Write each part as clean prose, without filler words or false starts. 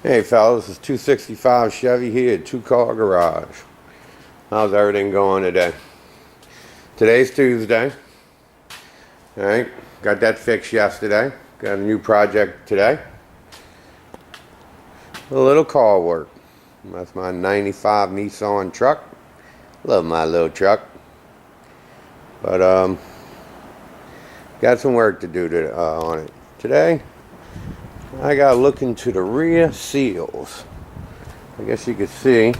Hey fellas, this is 265 Chevy here at Two Car Garage. How's everything going today? Today's Tuesday. Alright, got that fixed yesterday. Got a new project today. A little car work. That's my 95 Nissan truck. Love my little truck. But got some work to do on it. Today I gotta look into the rear seals. I guess you can see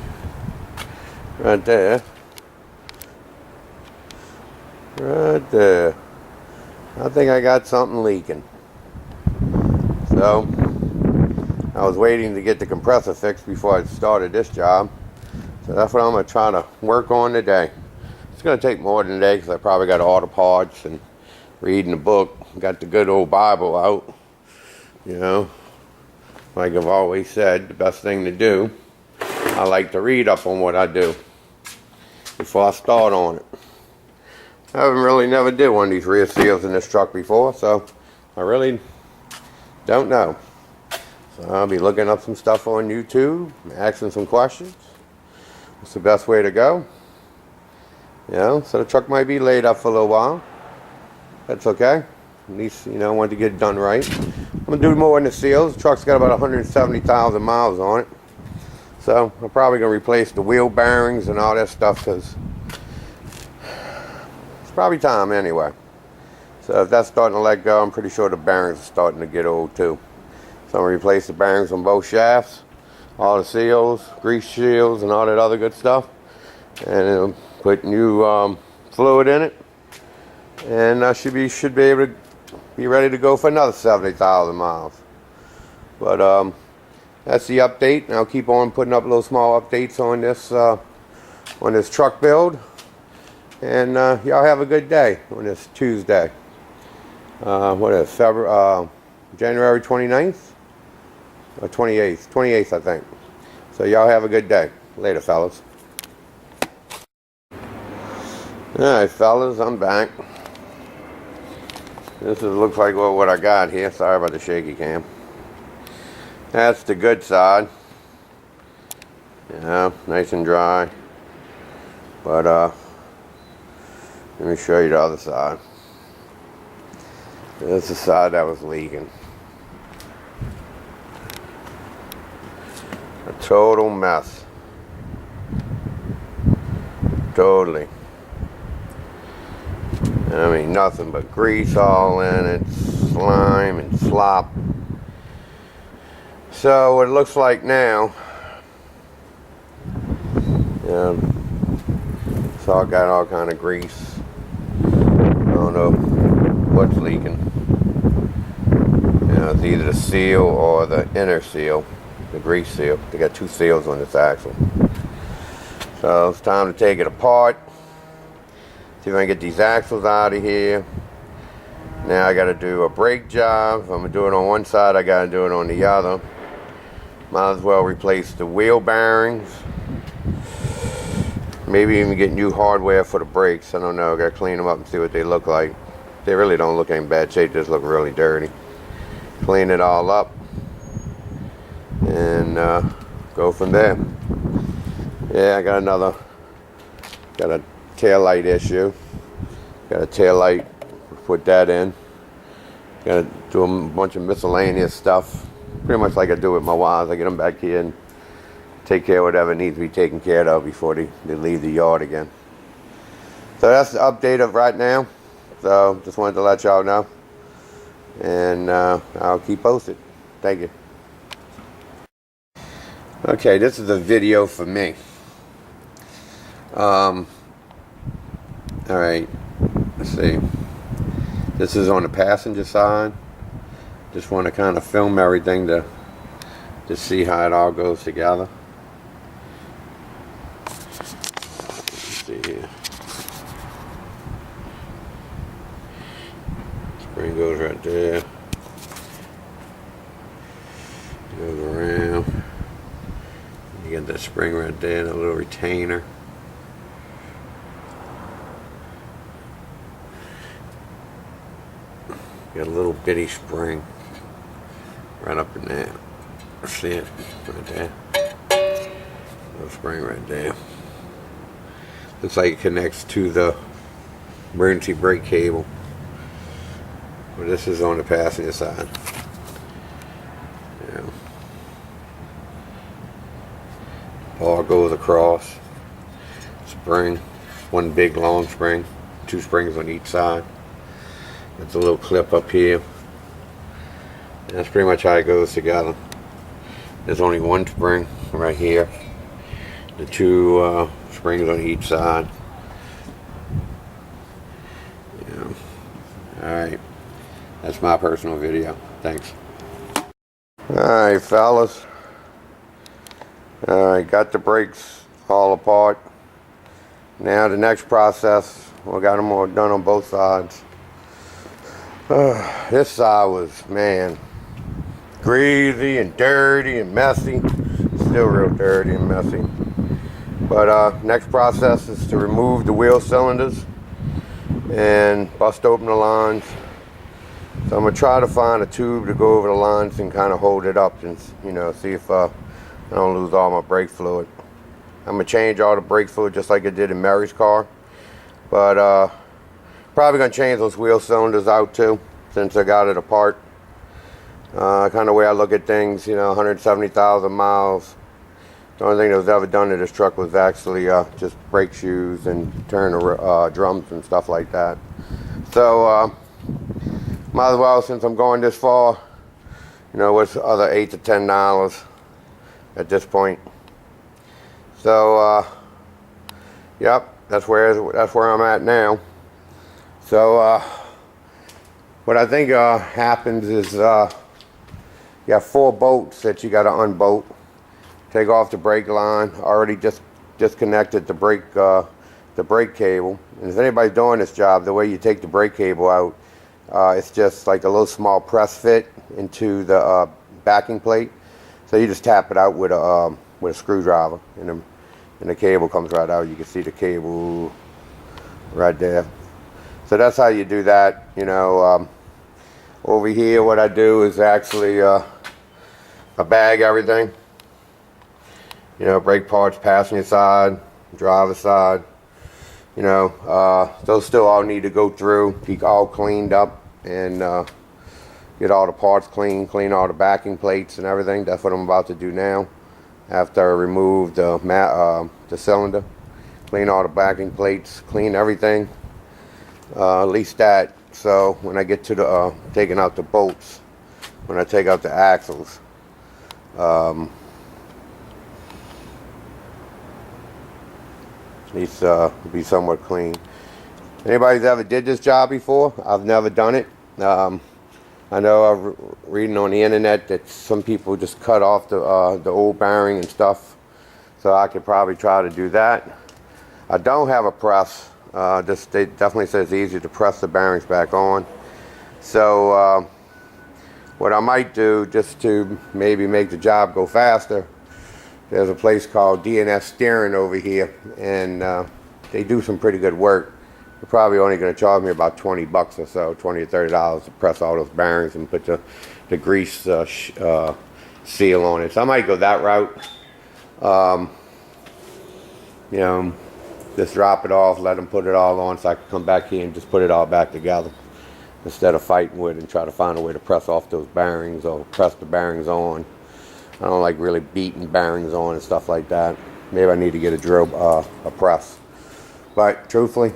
right there. Right there. I think I got something leaking. So I was waiting to get the compressor fixed before I started this job. So that's what I'm gonna try to work on today. It's gonna take more than a day because I probably got all the parts and reading the book. Got the good old Bible out. You know, like I've always said, the best thing to do, I like to read up on what I do before I start on it. I haven't really never did one of these rear seals in this truck before, so I really don't know. So I'll be looking up some stuff on YouTube, asking some questions. What's the best way to go? You know, so the truck might be laid up for a little while. That's okay. At least, you know, I wanted to get it done right. I'm going to do more in the seals. The truck's got about 170,000 miles on it. So I'm probably going to replace the wheel bearings and all that stuff because it's probably time anyway. So if that's starting to let go, I'm pretty sure the bearings are starting to get old too. So I'm going to replace the bearings on both shafts, all the seals, grease shields, and all that other good stuff. And put new fluid in it. And I should be able to be ready to go for another 70,000 miles. But that's the update. And I'll keep on putting up little small updates on this truck build. And y'all have a good day on this Tuesday. What is it, January 29th? Or 28th? 28th, I think. So y'all have a good day. Later, fellas. Alright, fellas, I'm back. Looks like what I got here. Sorry about the shaky cam. That's the good side. Yeah, nice and dry. But let me show you the other side. This is the side that was leaking. A total mess. Totally. I mean, nothing but grease all in it, slime and slop. So what it looks like now, it's all got all kind of grease. I don't know what's leaking. It's either the seal or the inner seal, the grease seal. They got two seals on this axle. So it's time to take it apart. See if I can get these axles out of here. Now I got to do a brake job. If I'm going to do it on one side, I got to do it on the other. Might as well replace the wheel bearings. Maybe even get new hardware for the brakes. I don't know. I got to clean them up and see what they look like. They really don't look in bad shape. They just look really dirty. Clean it all up. And go from there. Yeah, I got a tail light issue. Got a tail light, put that in. Got to do a bunch of miscellaneous stuff. Pretty much like I do with my wires. I get them back here and take care of whatever needs to be taken care of before they leave the yard again. So that's the update of right now. So just wanted to let y'all know. And I'll keep posted. Thank you. Okay, this is a video for me. Alright, let's see. This is on the passenger side. Just want to kind of film everything to see how it all goes together. Let's see here. Spring goes right there. Goes around. You got that spring right there, that little retainer. Got a little bitty spring right up in there. See it right there. Little spring right there. Looks like it connects to the emergency brake cable. Well, this is on the passenger side. Yeah. Bar goes across. Spring. One big long spring. 2 springs on each side. There's a little clip up here. And that's pretty much how it goes together. There's only one spring right here. The 2 springs on each side. Yeah. Alright. That's my personal video. Thanks. Alright, fellas. Alright, got the brakes all apart. Now the next process, we got them all done on both sides. This side was, man, greasy and dirty and messy. Still real dirty and messy. But next process is to remove the wheel cylinders and bust open the lines. So I'm gonna try to find a tube to go over the lines and kind of hold it up and, you know, see if I don't lose all my brake fluid. I'm gonna change all the brake fluid just like I did in Mary's car, but probably gonna change those wheel cylinders out too, since I got it apart. Kind of way I look at things, you know, 170,000 miles. The only thing that was ever done to this truck was actually just brake shoes and turn drums and stuff like that. So might as well, since I'm going this far, you know, what's the other $8 to $10 at this point. So yep, that's where I'm at now. So what I think happens is you got 4 bolts that you got to unbolt. Take off the brake line. Already just disconnected the brake cable. And if anybody's doing this job, the way you take the brake cable out, it's just like a little small press fit into the backing plate. So you just tap it out with a screwdriver, and the cable comes right out. You can see the cable right there. So that's how you do that. You know, over here, what I do is actually I bag everything. You know, brake parts, passenger side, driver side. You know, those still all need to go through, be all cleaned up, and get all the parts clean all the backing plates and everything. That's what I'm about to do now. After I remove the cylinder, clean all the backing plates, clean everything, at least that. So when I get to the taking out the bolts, when I take out the axles, at least be somewhat clean. Anybody's ever did this job before? I've never done it. I know I'm reading on the internet that some people just cut off the old bearing and stuff. So I could probably try to do that. I don't have a press. They definitely says it's easier to press the bearings back on. So what I might do, just to maybe make the job go faster, there's a place called D&S Steering over here, and they do some pretty good work. They're probably only going to charge me about $20 or so, $20 or $30 to press all those bearings and put the grease seal on it. So I might go that route. You know, just drop it off, let them put it all on, so I can come back here and just put it all back together, instead of fighting with it and try to find a way to press off those bearings or press the bearings on. I don't like really beating bearings on and stuff like that. Maybe I need to get a drill, a press. But truthfully,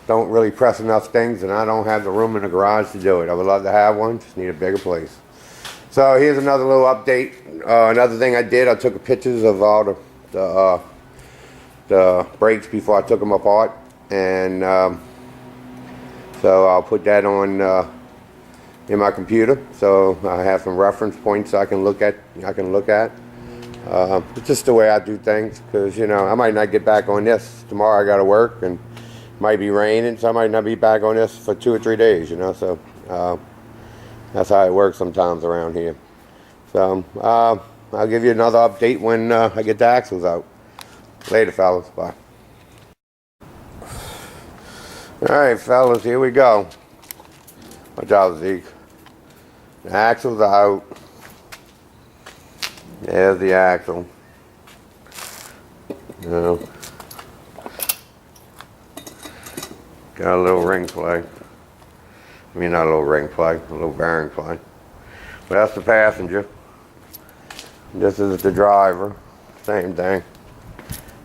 don't really press enough things, and I don't have the room in the garage to do it. I would love to have one, just need a bigger place. So here's another little update. Another thing I did, I took pictures of all the brakes before I took them apart, and so I'll put that on in my computer, so I have some reference points I can look at. It's just the way I do things, because, you know, I might not get back on this tomorrow. I got to work, and it might be raining, so I might not be back on this for 2 or 3 days, you know. So that's how it works sometimes around here. So I'll give you another update when I get the axles out. Later, fellas. Bye. Alright, fellas, here we go. Watch out, Zeke. The axles are out. There's the axle. You know, got a little ring plate. I mean, not a little ring plate, a little bearing plate. But that's the passenger. This is the driver. Same thing.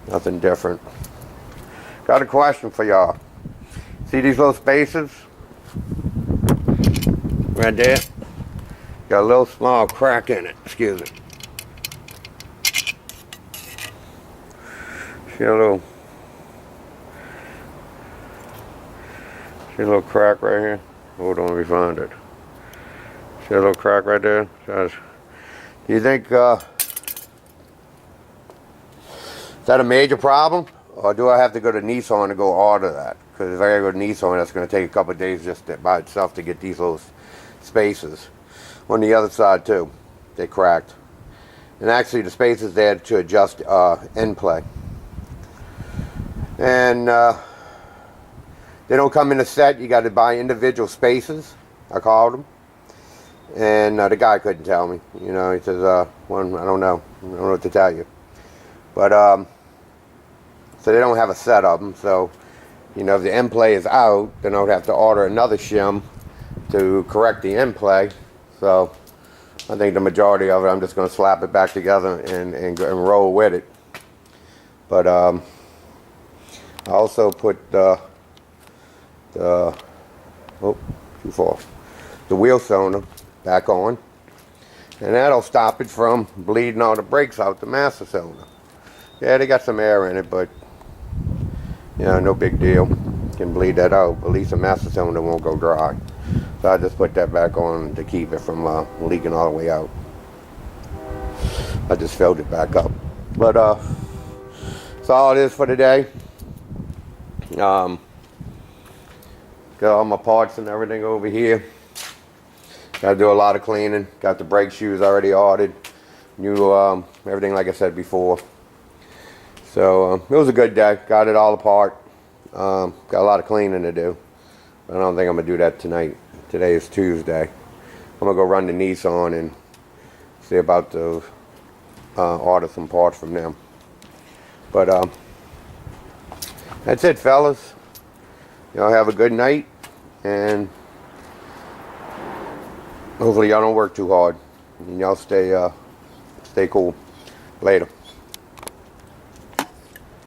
Nothing different. Got a question for y'all. See these little spaces? Right there? Got a little small crack in it. Excuse me. See a little crack right here? Hold on, let me find it. See a little crack right there? Do you think, is that a major problem? Or do I have to go to Nissan to go order that? Because if I gotta go to Nissan, that's going to take a couple of days just by itself to get these little spaces. On the other side too, they cracked. And actually the spaces there to adjust end play. And they don't come in a set. You got to buy individual spaces. I called them, and the guy couldn't tell me. You know, he says, "One, I don't know what to tell you." But so they don't have a set of them. So, you know, if the end play is out, then I would have to order another shim to correct the end play. So I think the majority of it, I'm just going to slap it back together and roll with it. But I also put the wheel cylinder back on, and that'll stop it from bleeding all the brakes out the master cylinder. Yeah, they got some air in it, but you know, no big deal. Can bleed that out. At least the master cylinder won't go dry. So I just put that back on to keep it from leaking all the way out. I just filled it back up. But that's all it is for today. Got all my parts and everything over here. Got to do a lot of cleaning. Got the brake shoes already ordered. New everything like I said before. So it was a good day. Got it all apart. Got a lot of cleaning to do. I don't think I'm gonna do that tonight. Today is Tuesday. I'm gonna go run to Nissan and see about to order some parts from them. But that's it, fellas. Y'all have a good night, and hopefully y'all don't work too hard, and y'all stay cool. Later.